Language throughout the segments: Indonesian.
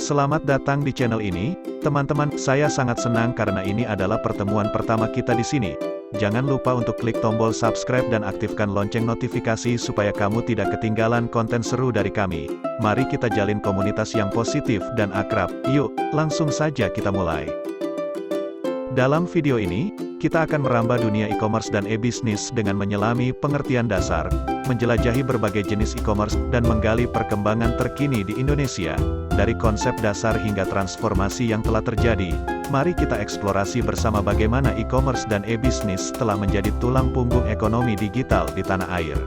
Selamat datang di channel ini, teman-teman. Saya sangat senang karena ini adalah pertemuan pertama kita di sini. Jangan lupa untuk klik tombol subscribe dan aktifkan lonceng notifikasi supaya kamu tidak ketinggalan konten seru dari kami. Mari kita jalin komunitas yang positif dan akrab. Yuk, langsung saja kita mulai. Dalam video ini, kita akan merambah dunia e-commerce dan e-bisnis dengan menyelami pengertian dasar, menjelajahi berbagai jenis e-commerce, dan menggali perkembangan terkini di Indonesia. Dari konsep dasar hingga transformasi yang telah terjadi, mari kita eksplorasi bersama bagaimana e-commerce dan e-bisnis telah menjadi tulang punggung ekonomi digital di tanah air.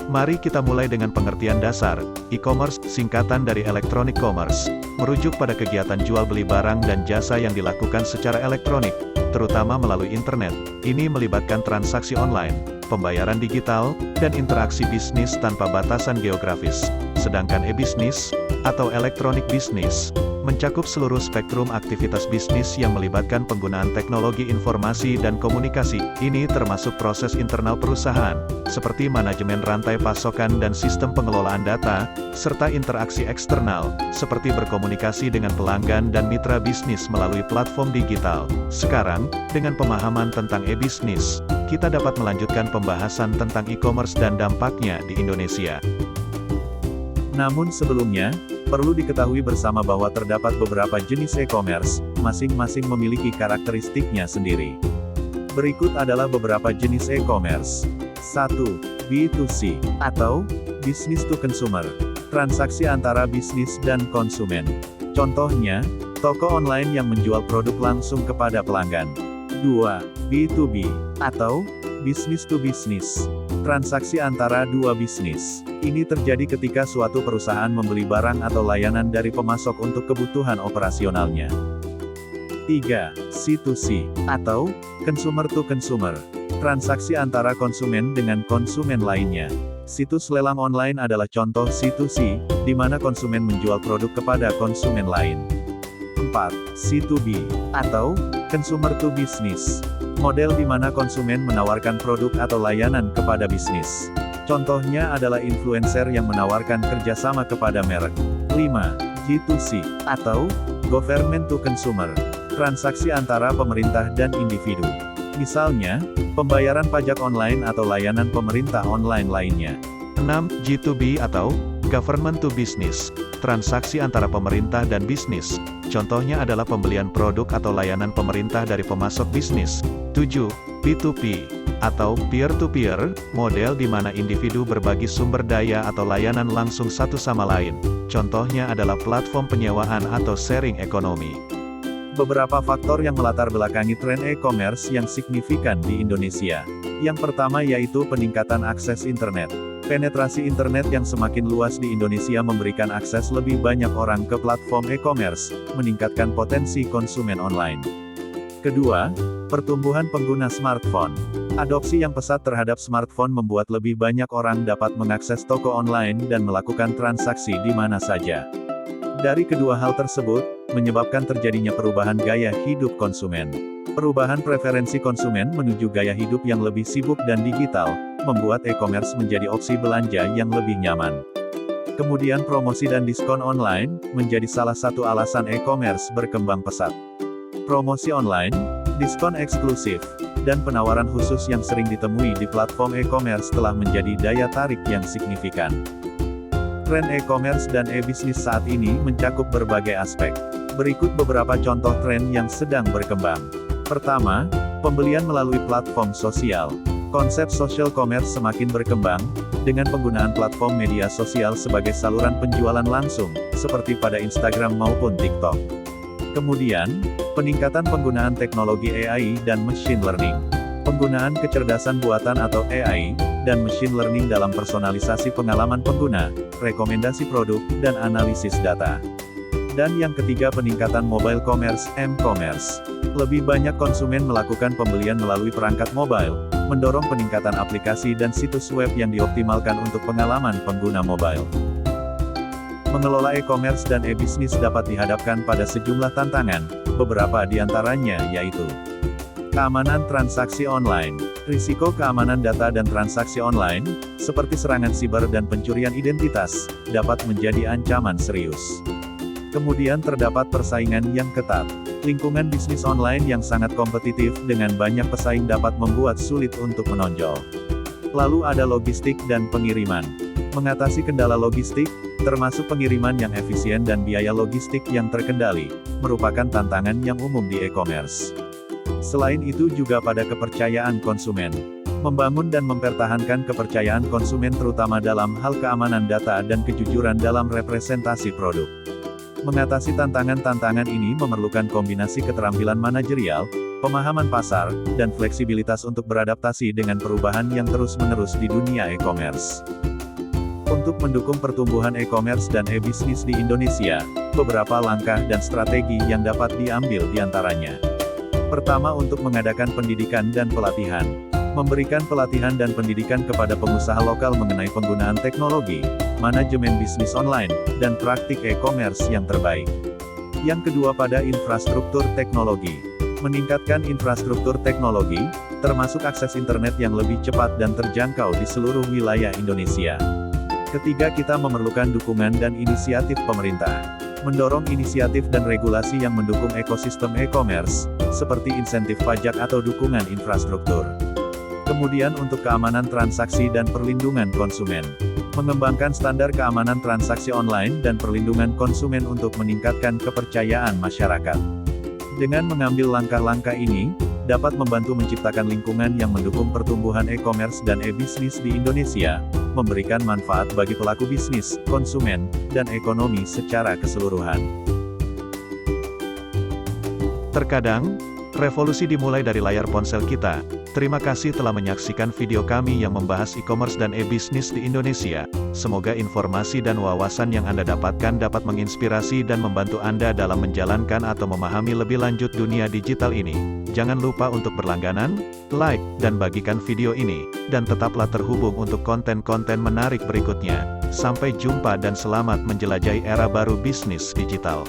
Mari kita mulai dengan pengertian dasar. E-commerce, singkatan dari electronic commerce, merujuk pada kegiatan jual beli barang dan jasa yang dilakukan secara elektronik, terutama melalui internet. Ini melibatkan transaksi online, pembayaran digital, dan interaksi bisnis tanpa batasan geografis. Sedangkan e-bisnis, atau electronic business, mencakup seluruh spektrum aktivitas bisnis yang melibatkan penggunaan teknologi informasi dan komunikasi. Ini termasuk proses internal perusahaan, seperti manajemen rantai pasokan dan sistem pengelolaan data, serta interaksi eksternal, seperti berkomunikasi dengan pelanggan dan mitra bisnis melalui platform digital. Sekarang, dengan pemahaman tentang e-bisnis, kita dapat melanjutkan pembahasan tentang e-commerce dan dampaknya di Indonesia. Namun sebelumnya, perlu diketahui bersama bahwa terdapat beberapa jenis e-commerce, masing-masing memiliki karakteristiknya sendiri. Berikut adalah beberapa jenis e-commerce. 1. B2C, atau Business to Consumer. Transaksi antara bisnis dan konsumen. Contohnya, toko online yang menjual produk langsung kepada pelanggan. 2. B2B, atau Business to Business. Transaksi antara dua bisnis. Ini terjadi ketika suatu perusahaan membeli barang atau layanan dari pemasok untuk kebutuhan operasionalnya. 3. C2C, atau Consumer to Consumer. Transaksi antara konsumen dengan konsumen lainnya. Situs lelang online adalah contoh C2C, di mana konsumen menjual produk kepada konsumen lain. 4. C2B, atau Consumer to Business. Model di mana konsumen menawarkan produk atau layanan kepada bisnis. Contohnya adalah influencer yang menawarkan kerjasama kepada merek. 5. G2C, atau Government to Consumer. Transaksi antara pemerintah dan individu. Misalnya, pembayaran pajak online atau layanan pemerintah online lainnya. 6. G2B atau Government to Business. Transaksi antara pemerintah dan bisnis. Contohnya adalah pembelian produk atau layanan pemerintah dari pemasok bisnis. 7. P2P, atau Peer-to-Peer, model di mana individu berbagi sumber daya atau layanan langsung satu sama lain. Contohnya adalah platform penyewaan atau sharing ekonomi. Beberapa faktor yang melatar belakangi tren e-commerce yang signifikan di Indonesia. Yang pertama yaitu peningkatan akses internet. Penetrasi internet yang semakin luas di Indonesia memberikan akses lebih banyak orang ke platform e-commerce, meningkatkan potensi konsumen online. Kedua, pertumbuhan pengguna smartphone. Adopsi yang pesat terhadap smartphone membuat lebih banyak orang dapat mengakses toko online dan melakukan transaksi di mana saja. Dari kedua hal tersebut, menyebabkan terjadinya perubahan gaya hidup konsumen. Perubahan preferensi konsumen menuju gaya hidup yang lebih sibuk dan digital, membuat e-commerce menjadi opsi belanja yang lebih nyaman. Kemudian promosi dan diskon online, menjadi salah satu alasan e-commerce berkembang pesat. Promosi online, diskon eksklusif, dan penawaran khusus yang sering ditemui di platform e-commerce telah menjadi daya tarik yang signifikan. Tren e-commerce dan e-bisnis saat ini mencakup berbagai aspek. Berikut beberapa contoh tren yang sedang berkembang. Pertama, pembelian melalui platform sosial. Konsep social commerce semakin berkembang, dengan penggunaan platform media sosial sebagai saluran penjualan langsung, seperti pada Instagram maupun TikTok. Kemudian, peningkatan penggunaan teknologi AI dan machine learning. Penggunaan kecerdasan buatan atau AI, dan machine learning dalam personalisasi pengalaman pengguna, rekomendasi produk, dan analisis data. Dan yang ketiga peningkatan mobile commerce, m-commerce. Lebih banyak konsumen melakukan pembelian melalui perangkat mobile, mendorong peningkatan aplikasi dan situs web yang dioptimalkan untuk pengalaman pengguna mobile. Mengelola e-commerce dan e-bisnis dapat dihadapkan pada sejumlah tantangan, beberapa di antaranya yaitu Keamanan transaksi online. Risiko keamanan data dan transaksi online, seperti serangan siber dan pencurian identitas, dapat menjadi ancaman serius. Kemudian terdapat persaingan yang ketat. Lingkungan bisnis online yang sangat kompetitif dengan banyak pesaing dapat membuat sulit untuk menonjol. Lalu ada logistik dan pengiriman. Mengatasi kendala logistik, termasuk pengiriman yang efisien dan biaya logistik yang terkendali, merupakan tantangan yang umum di e-commerce. Selain itu juga pada kepercayaan konsumen. Membangun dan mempertahankan kepercayaan konsumen terutama dalam hal keamanan data dan kejujuran dalam representasi produk. Mengatasi tantangan-tantangan ini memerlukan kombinasi keterampilan manajerial, pemahaman pasar, dan fleksibilitas untuk beradaptasi dengan perubahan yang terus-menerus di dunia e-commerce. Untuk mendukung pertumbuhan e-commerce dan e-bisnis di Indonesia, beberapa langkah dan strategi yang dapat diambil diantaranya. Pertama, untuk mengadakan pendidikan dan pelatihan. Memberikan pelatihan dan pendidikan kepada pengusaha lokal mengenai penggunaan teknologi, manajemen bisnis online, dan praktik e-commerce yang terbaik. Yang kedua, pada infrastruktur teknologi. Meningkatkan infrastruktur teknologi, termasuk akses internet yang lebih cepat dan terjangkau di seluruh wilayah Indonesia. Ketiga, kita memerlukan dukungan dan inisiatif pemerintah. Mendorong inisiatif dan regulasi yang mendukung ekosistem e-commerce, seperti insentif pajak atau dukungan infrastruktur. Kemudian untuk keamanan transaksi dan perlindungan konsumen. Mengembangkan standar keamanan transaksi online dan perlindungan konsumen untuk meningkatkan kepercayaan masyarakat. Dengan mengambil langkah-langkah ini, dapat membantu menciptakan lingkungan yang mendukung pertumbuhan e-commerce dan e-bisnis di Indonesia, memberikan manfaat bagi pelaku bisnis, konsumen, dan ekonomi secara keseluruhan. Terkadang, revolusi dimulai dari layar ponsel kita. Terima kasih telah menyaksikan video kami yang membahas e-commerce dan e-bisnis di Indonesia. Semoga informasi dan wawasan yang Anda dapatkan dapat menginspirasi dan membantu Anda dalam menjalankan atau memahami lebih lanjut dunia digital ini. Jangan lupa untuk berlangganan, like, dan bagikan video ini. Dan tetaplah terhubung untuk konten-konten menarik berikutnya. Sampai jumpa dan selamat menjelajahi era baru bisnis digital.